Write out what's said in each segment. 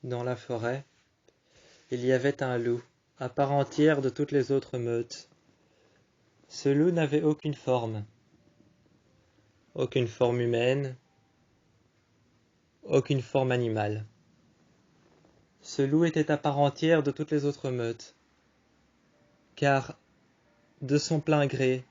Dans la forêt, il y avait un loup, à part entière de toutes les autres meutes. Ce loup n'avait aucune forme humaine, aucune forme animale. Ce loup était à part entière de toutes les autres meutes, car de son plein gré,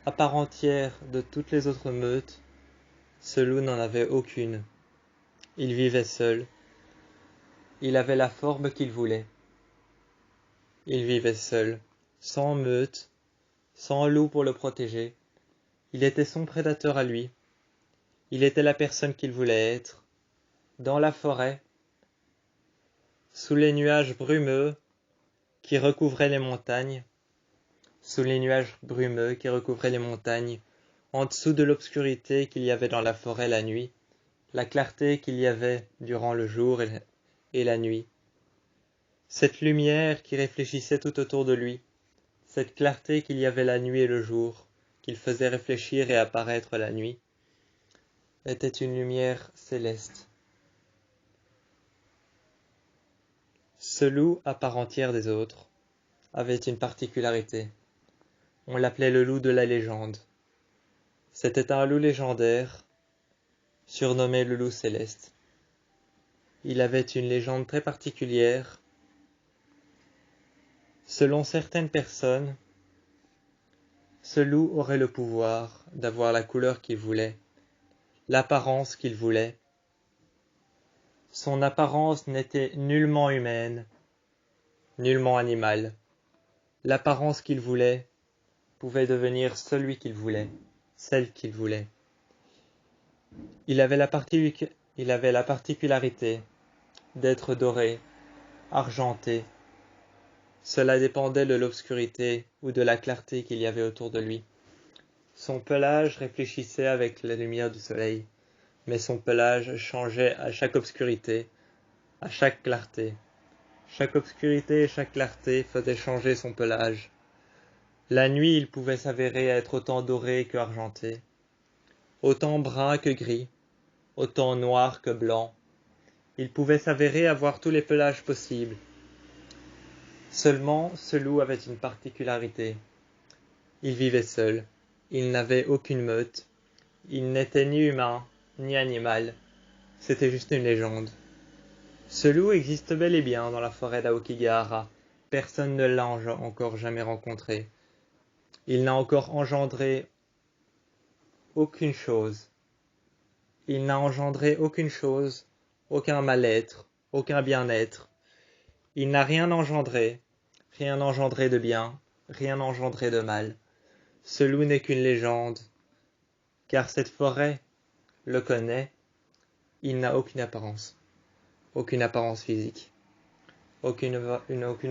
à part entière de toutes les autres meutes, ce loup n'en avait aucune. Il vivait seul. Il avait la forme qu'il voulait. Il vivait seul, sans meute, sans loup pour le protéger. Il était son prédateur à lui. Il était la personne qu'il voulait être. Dans la forêt, sous les nuages brumeux qui recouvraient les montagnes, en dessous de l'obscurité qu'il y avait dans la forêt la nuit, la clarté qu'il y avait durant le jour et la nuit. Cette lumière qui réfléchissait tout autour de lui, cette clarté qu'il y avait la nuit et le jour, qu'il faisait réfléchir et apparaître la nuit, était une lumière céleste. Ce loup, à part entière des autres, avait une particularité. On l'appelait le loup de la légende. C'était un loup légendaire, surnommé le loup céleste. Il avait une légende très particulière. Selon certaines personnes, ce loup aurait le pouvoir d'avoir la couleur qu'il voulait, l'apparence qu'il voulait. Son apparence n'était nullement humaine, nullement animale. L'apparence qu'il voulait pouvait devenir celui qu'il voulait, celle qu'il voulait. Il avait la particularité d'être doré, argenté. Cela dépendait de l'obscurité ou de la clarté qu'il y avait autour de lui. Son pelage réfléchissait avec la lumière du soleil, mais son pelage changeait à chaque obscurité, à chaque clarté. Chaque obscurité et chaque clarté faisaient changer son pelage. La nuit, il pouvait s'avérer être autant doré que argenté, autant brun que gris, autant noir que blanc. Il pouvait s'avérer avoir tous les pelages possibles. Seulement, ce loup avait une particularité. Il vivait seul. Il n'avait aucune meute. Il n'était ni humain, ni animal. C'était juste une légende. Ce loup existe bel et bien dans la forêt d'Aokigahara. Personne ne l'a encore jamais rencontré. Il n'a encore engendré aucune chose. Il n'a engendré aucune chose, aucun mal-être, aucun bien-être. Il n'a rien engendré de bien, rien engendré de mal. Ce loup n'est qu'une légende, car cette forêt le connaît. Il n'a aucune apparence physique, aucune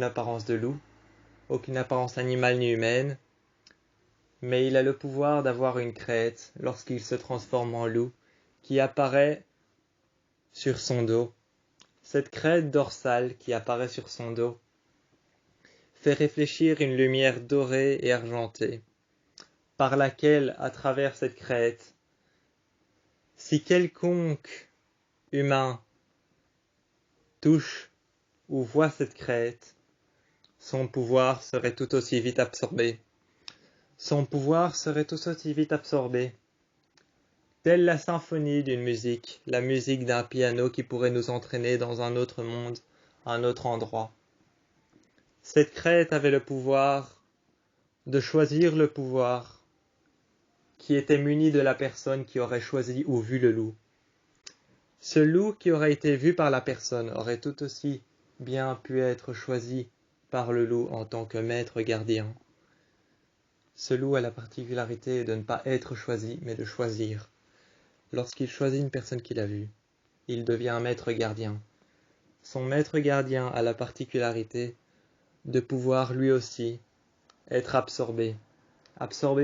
apparence de loup, aucune apparence animale ni humaine, mais il a le pouvoir d'avoir une crête lorsqu'il se transforme en loup, qui apparaît sur son dos. Cette crête dorsale qui apparaît sur son dos fait réfléchir une lumière dorée et argentée, par laquelle, à travers cette crête, si quelconque humain touche ou voit cette crête, son pouvoir serait tout aussi vite absorbé. Telle la symphonie d'une musique, la musique d'un piano qui pourrait nous entraîner dans un autre monde, un autre endroit. Cette crête avait le pouvoir de choisir le pouvoir qui était muni de la personne qui aurait choisi ou vu le loup. Ce loup qui aurait été vu par la personne aurait tout aussi bien pu être choisi par le loup en tant que maître gardien. Ce loup a la particularité de ne pas être choisi, mais de choisir. Lorsqu'il choisit une personne qu'il a vue, il devient un maître gardien. Son maître gardien a la particularité de pouvoir lui aussi être absorbé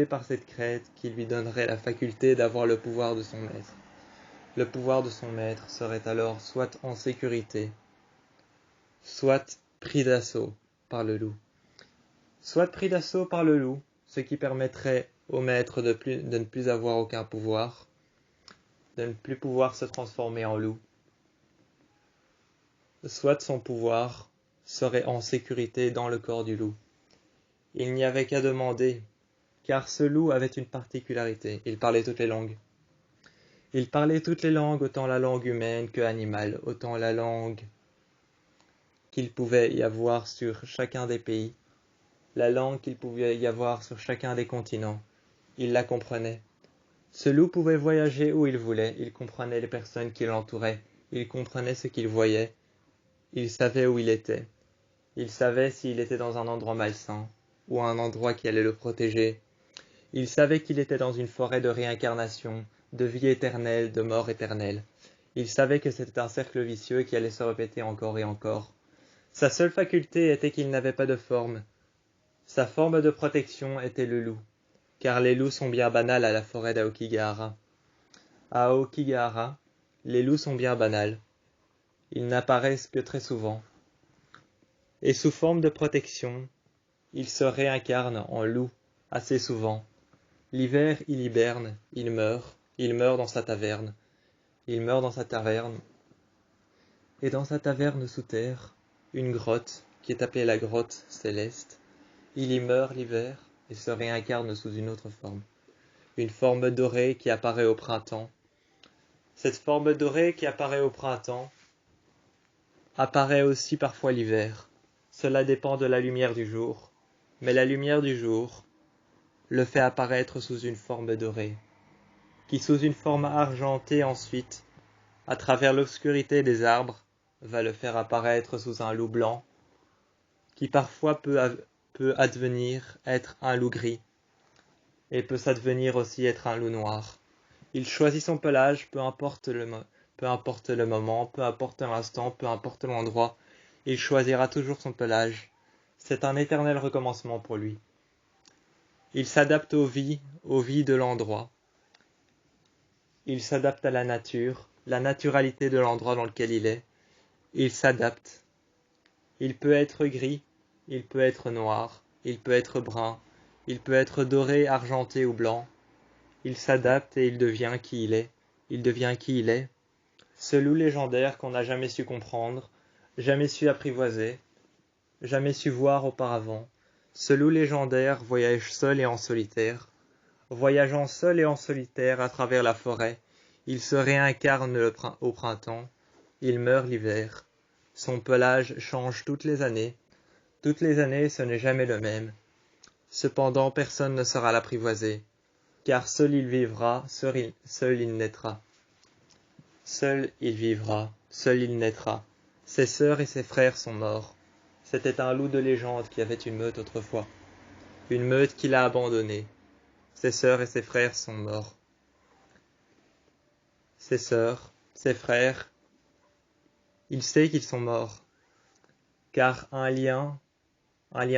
par cette crête qui lui donnerait la faculté d'avoir le pouvoir de son maître. Le pouvoir de son maître serait alors soit en sécurité, soit pris d'assaut par le loup. Ce qui permettrait au maître de ne plus avoir aucun pouvoir, de ne plus pouvoir se transformer en loup. soit son pouvoir serait en sécurité dans le corps du loup. Il n'y avait qu'à demander, car ce loup avait une particularité, il parlait toutes les langues. Il parlait toutes les langues, autant la langue humaine que animale, autant la langue qu'il pouvait y avoir sur chacun des pays, la langue qu'il pouvait y avoir sur chacun des continents. Il la comprenait. Ce loup pouvait voyager où il voulait, il comprenait les personnes qui l'entouraient, il comprenait ce qu'il voyait, il savait où il était. Il savait s'il était dans un endroit malsain, ou un endroit qui allait le protéger. Il savait qu'il était dans une forêt de réincarnation, de vie éternelle, de mort éternelle. Il savait que c'était un cercle vicieux qui allait se répéter encore et encore. Sa seule faculté était qu'il n'avait pas de forme. Sa forme de protection était le loup, car les loups sont bien banals à la forêt d'Aokigahara. À Aokigahara, les loups sont bien banals. Ils n'apparaissent que très souvent. Et sous forme de protection, ils se réincarnent en loup assez souvent. L'hiver, il hiberne, il meurt dans sa taverne. Il meurt dans sa taverne. Et dans sa taverne sous terre, une grotte, qui est appelée la grotte céleste, il y meurt l'hiver et se réincarne sous une autre forme. Une forme dorée qui apparaît au printemps. Cette forme dorée qui apparaît au printemps apparaît aussi parfois l'hiver. Cela dépend de la lumière du jour. Mais la lumière du jour le fait apparaître sous une forme dorée, qui sous une forme argentée ensuite, à travers l'obscurité des arbres, va le faire apparaître sous un loup blanc, qui parfois peut advenir être un loup gris, et peut s'advenir aussi être un loup noir. Il choisit son pelage, peu importe le moment, peu importe l'instant, peu importe l'endroit, il choisira toujours son pelage. C'est un éternel recommencement pour lui. Il s'adapte aux vies de l'endroit. Il s'adapte à la nature, la naturalité de l'endroit dans lequel il est. Il s'adapte. Il peut être gris, il peut être noir, il peut être brun, il peut être doré, argenté ou blanc. Il s'adapte et il devient qui il est. Il devient qui il est. Ce loup légendaire qu'on n'a jamais su comprendre, jamais su apprivoiser, jamais su voir auparavant. Ce loup légendaire voyage seul et en solitaire. Voyageant seul et en solitaire à travers la forêt, il se réincarne au printemps, il meurt l'hiver. Son pelage change toutes les années. Toutes les années, ce n'est jamais le même. Cependant, personne ne saura l'apprivoiser, car seul il vivra, seul il naîtra. Seul il vivra, seul il naîtra. Ses sœurs et ses frères sont morts. C'était un loup de légende qui avait une meute autrefois. Une meute qu'il a abandonnée. Ses sœurs et ses frères sont morts. Ses sœurs, ses frères, il sait qu'ils sont morts, car un lien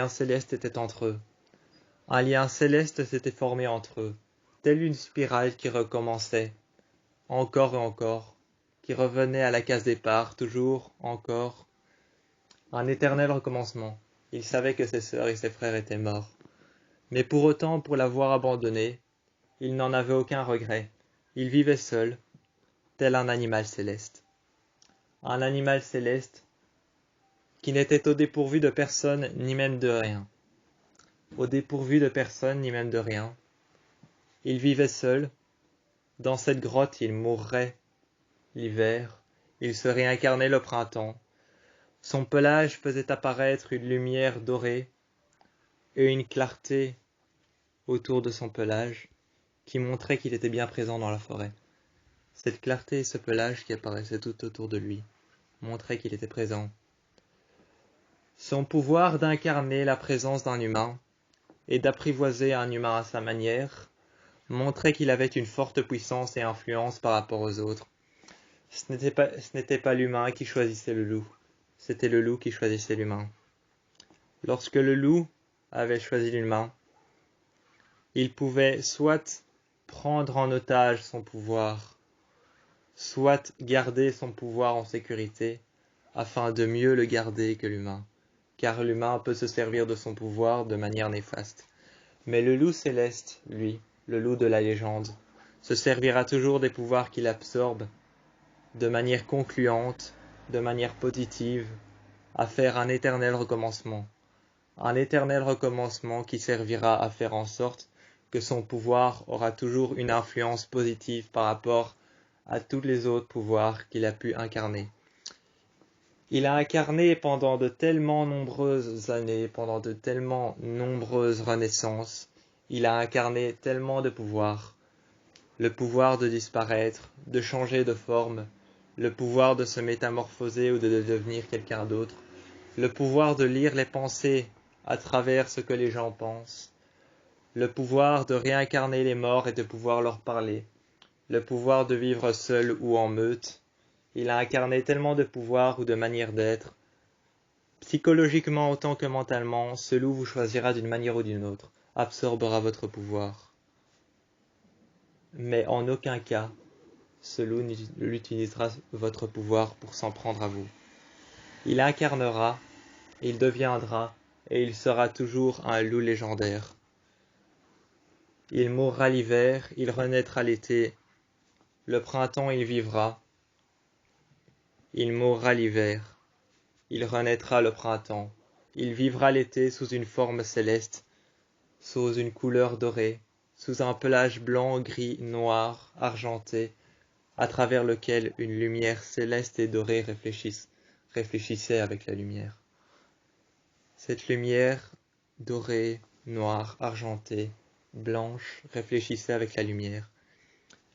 céleste était entre eux. Un lien céleste s'était formé entre eux, telle une spirale qui recommençait, encore et encore, qui revenait à la case départ, toujours, encore. Un éternel recommencement. Il savait que ses sœurs et ses frères étaient morts. Mais pour autant, pour l'avoir abandonné, il n'en avait aucun regret. Il vivait seul, tel un animal céleste. Un animal céleste qui n'était au dépourvu de personne ni même de rien. Au dépourvu de personne ni même de rien. Il vivait seul. Dans cette grotte, il mourrait l'hiver. Il se réincarnait le printemps. Son pelage faisait apparaître une lumière dorée et une clarté autour de son pelage qui montrait qu'il était bien présent dans la forêt. Cette clarté et ce pelage qui apparaissaient tout autour de lui montraient qu'il était présent. Son pouvoir d'incarner la présence d'un humain et d'apprivoiser un humain à sa manière montrait qu'il avait une forte puissance et influence par rapport aux autres. Ce n'était pas l'humain qui choisissait le loup, c'était le loup qui choisissait l'humain. Lorsque le loup avait choisi l'humain, il pouvait soit prendre en otage son pouvoir, soit garder son pouvoir en sécurité, afin de mieux le garder que l'humain, car l'humain peut se servir de son pouvoir de manière néfaste. Mais le loup céleste, lui, le loup de la légende, se servira toujours des pouvoirs qu'il absorbe de manière concluante de manière positive, à faire un éternel recommencement. Un éternel recommencement qui servira à faire en sorte que son pouvoir aura toujours une influence positive par rapport à tous les autres pouvoirs qu'il a pu incarner. Il a incarné pendant de tellement nombreuses années, pendant de tellement nombreuses renaissances, il a incarné tellement de pouvoirs. Le pouvoir de disparaître, de changer de forme, le pouvoir de se métamorphoser ou de devenir quelqu'un d'autre, le pouvoir de lire les pensées à travers ce que les gens pensent, le pouvoir de réincarner les morts et de pouvoir leur parler, le pouvoir de vivre seul ou en meute. Il a incarné tellement de pouvoirs ou de manières d'être. Psychologiquement autant que mentalement, ce loup vous choisira d'une manière ou d'une autre, absorbera votre pouvoir. Mais en aucun cas, ce loup n'utilisera votre pouvoir pour s'en prendre à vous. Il incarnera, il deviendra, et il sera toujours un loup légendaire. Il mourra l'hiver, il renaîtra l'été. Le printemps il vivra. Il mourra l'hiver. Il renaîtra le printemps. Il vivra l'été sous une forme céleste, sous une couleur dorée, sous un pelage blanc, gris, noir, argenté, à travers lequel une lumière céleste et dorée réfléchissait avec la lumière. Cette lumière dorée, noire, argentée, blanche, réfléchissait avec la lumière.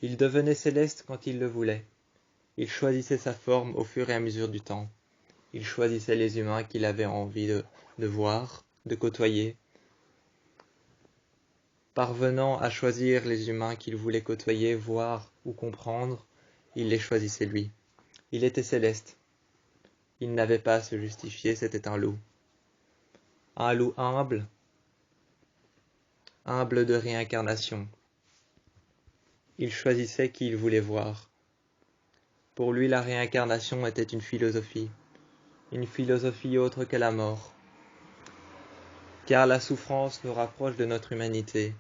Il devenait céleste quand il le voulait. Il choisissait sa forme au fur et à mesure du temps. Il choisissait les humains qu'il avait envie de voir, de côtoyer. Parvenant à choisir les humains qu'il voulait côtoyer, voir ou comprendre, il les choisissait lui. Il était céleste. Il n'avait pas à se justifier, c'était un loup. Un loup humble, humble de réincarnation. Il choisissait qui il voulait voir. Pour lui, la réincarnation était une philosophie autre que la mort. Car la souffrance nous rapproche de notre humanité.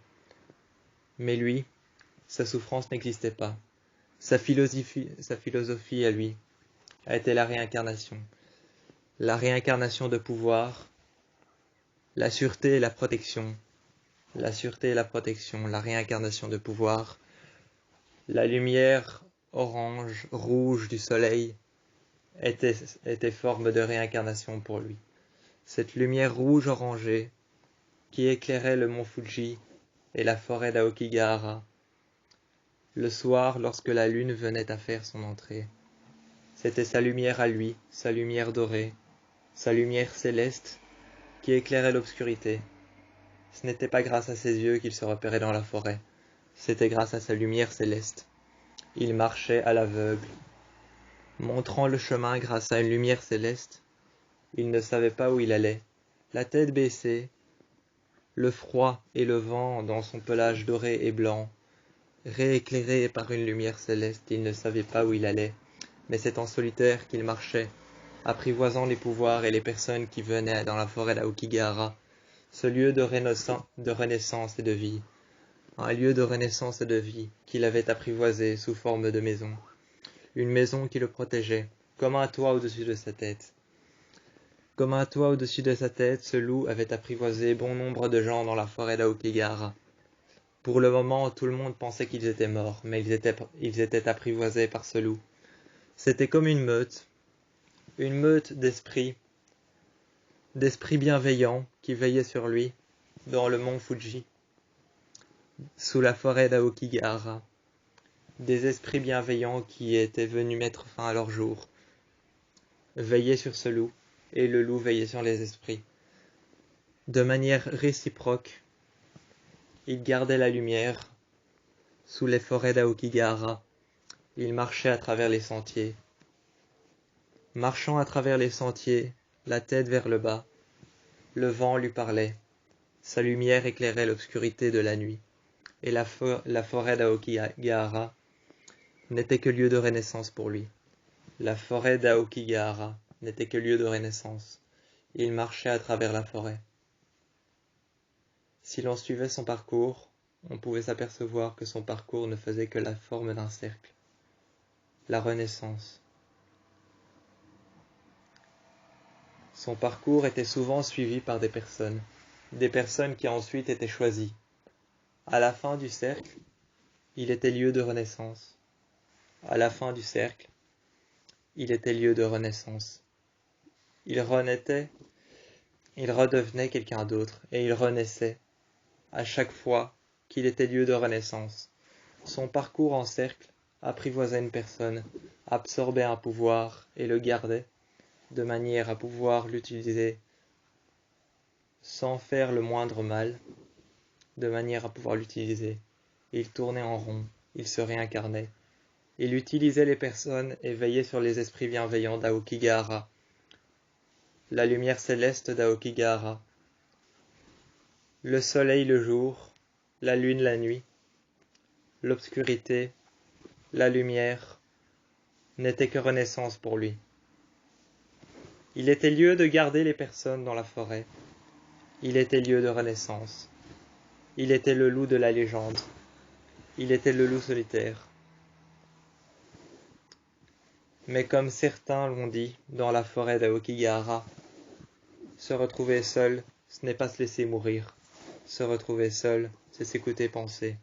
Mais lui, sa souffrance n'existait pas. Sa philosophie à lui a été la réincarnation. La réincarnation de pouvoir, la sûreté et la protection. La sûreté et la protection, la réincarnation de pouvoir, la lumière orange, rouge du soleil était forme de réincarnation pour lui. Cette lumière rouge orangée qui éclairait le mont Fuji et la forêt d'Aokigahara, le soir lorsque la lune venait à faire son entrée. C'était sa lumière à lui, sa lumière dorée, sa lumière céleste qui éclairait l'obscurité. Ce n'était pas grâce à ses yeux qu'il se repérait dans la forêt, c'était grâce à sa lumière céleste. Il marchait à l'aveugle, montrant le chemin grâce à une lumière céleste. Il ne savait pas où il allait, la tête baissée, le froid et le vent dans son pelage doré et blanc, rééclairé par une lumière céleste. Il ne savait pas où il allait, mais c'est en solitaire qu'il marchait, apprivoisant les pouvoirs et les personnes qui venaient dans la forêt d'Aokigahara, ce lieu de renaissance et de vie, un lieu de renaissance et de vie qu'il avait apprivoisé sous forme de maison, une maison qui le protégeait, comme un toit au-dessus de sa tête. Comme un toit au-dessus de sa tête, ce loup avait apprivoisé bon nombre de gens dans la forêt d'Aokigahara. Pour le moment, tout le monde pensait qu'ils étaient morts, mais ils étaient apprivoisés par ce loup. C'était comme une meute d'esprits bienveillants qui veillaient sur lui, dans le mont Fuji, sous la forêt d'Aokigahara. Des esprits bienveillants qui étaient venus mettre fin à leur jour, veillaient sur ce loup, et le loup veillait sur les esprits. De manière réciproque, il gardait la lumière sous les forêts d'Aokigahara. Il marchait à travers les sentiers. Marchant à travers les sentiers, la tête vers le bas, le vent lui parlait. Sa lumière éclairait l'obscurité de la nuit. Et la forêt d'Aokigahara n'était que lieu de renaissance pour lui. La forêt d'Aokigahara n'était que lieu de renaissance. Il marchait à travers la forêt. Si l'on suivait son parcours, on pouvait s'apercevoir que son parcours ne faisait que la forme d'un cercle. La renaissance. Son parcours était souvent suivi par des personnes qui ensuite étaient choisies. À la fin du cercle, il était lieu de renaissance. À la fin du cercle, il était lieu de renaissance. Il renaissait, il redevenait quelqu'un d'autre, et il renaissait, à chaque fois qu'il était lieu de renaissance. Son parcours en cercle apprivoisait une personne, absorbait un pouvoir et le gardait, de manière à pouvoir l'utiliser sans faire le moindre mal, de manière à pouvoir l'utiliser. Il tournait en rond, il se réincarnait. Il utilisait les personnes et veillait sur les esprits bienveillants d'Aokigahara, la lumière céleste d'Aokigahara, le soleil le jour, la lune la nuit, l'obscurité, la lumière, n'était que renaissance pour lui. Il était lieu de garder les personnes dans la forêt. Il était lieu de renaissance. Il était le loup de la légende. Il était le loup solitaire. Mais comme certains l'ont dit dans la forêt d'Aokigahara, se retrouver seul, ce n'est pas se laisser mourir. Se retrouver seul, c'est s'écouter penser.